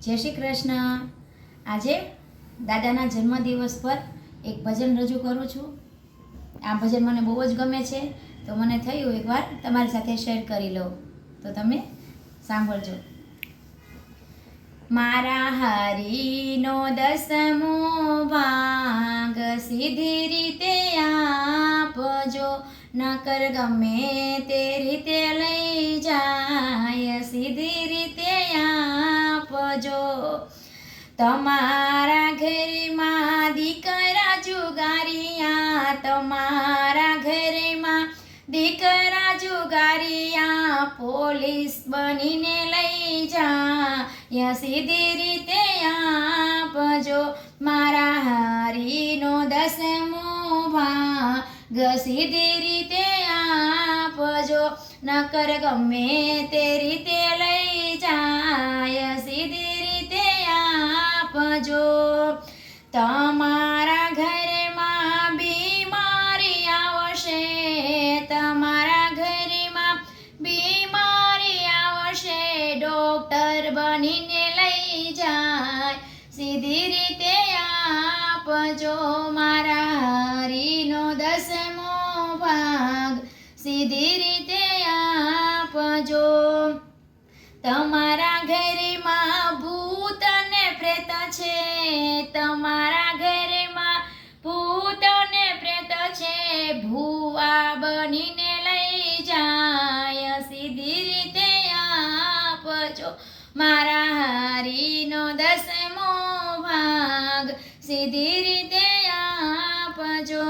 जय श्री कृष्ण। आज दादाना जन्मदिवस पर एक भजन रजू करूँ छूँ। आ भजन मने बहु ज गमे छे, तो मने थयुं एक बार तमारी साथे शेर करी लऊं, तो तमे सांभळजो। मारा हरीनो दसमो भाग सीधी रीते आपजो, नकर गमे ते रीते लई जाय सीधी रीते आपजो। तमारा घर में दीकरा जुगारिया, तमारा घर में दीकरा जुगारिया, पोलीस बनीने लई जाय सीधी रीते आपजो। मारा हरीनो दसमो भाग सीधी रीते आपजो, नकर गमे ते रीते लई जाय सीधी रीते आपजो। तमारा घर में बीमारी आवशे, तमारा घर में बीमारी आवशे, डॉक्टर बनीने लई जाय सीधी रीते आपजो। मारा हरीनो दसमो भाग सीधी रीते आपजो। तमारा घर में भूत ने प्रेत छे, तमारा घर में भूत ने प्रेत छे, भूआ बनीने लई जाय सीधी रीते आपजो। मारा हरीनो दसमो भाग सीधी रीते आपजो।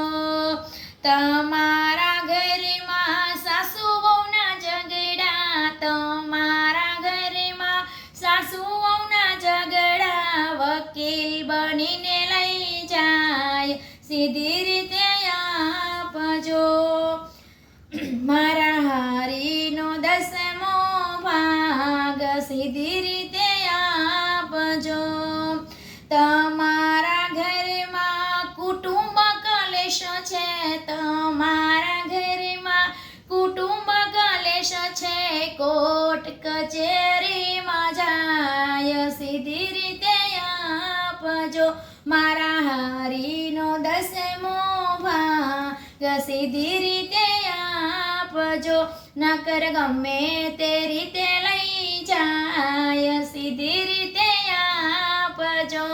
तमारा घर में सासू वहुना झगड़ा, तमारा घर में सासू वहुना झगड़ा, वकील बनीने लई जाय सीधी रीते आपजो। मारा हरीनो दसमो भाग सीधी रीते आपजो। तमारा घर में कुटुंब कलेश छे, तमारा घर में कुटुंब कलेश छे, कोर्ट कचेरी में जाय सीधी रीते आपजो। मारा हरीनो दसमो भाग सीधी रीते आपजो, नकर गमे ते रीते लई जाय सीधी रीते आपजो।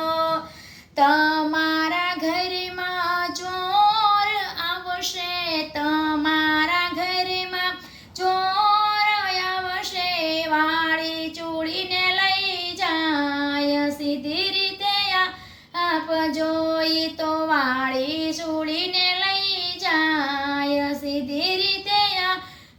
तमारा घर में चोर आवशे, तमारा घर में चोर आवशे, वाड़ी चूड़ीने लई जाय सीधी रीते आपजो। ई तो वाड़ी चूड़ीने लई जाय सीधी रीते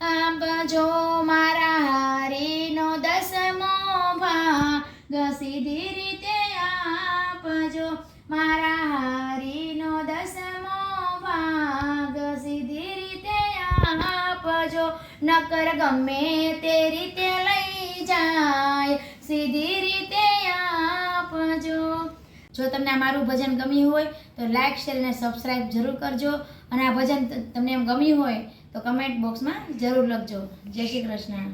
आपजो। मारा हरीनो दसमो भाग सीधी रीते आपजो। मारा हरीनो दसमो भाग सीधी रीते आपजो, नकर गमे ते रीते लई जाय सीधी रीते आपजो। जो तमने आ मारू भजन गम्યું હોય તો લાઈક શેર અને સબસ્ક્રાઇબ જરૂર કરજો, અને આ ભજન તમને એમ ગમ્યું હોય તો કમેન્ટ બોક્સમાં જરૂર લખજો। જય શ્રી કૃષ્ણ।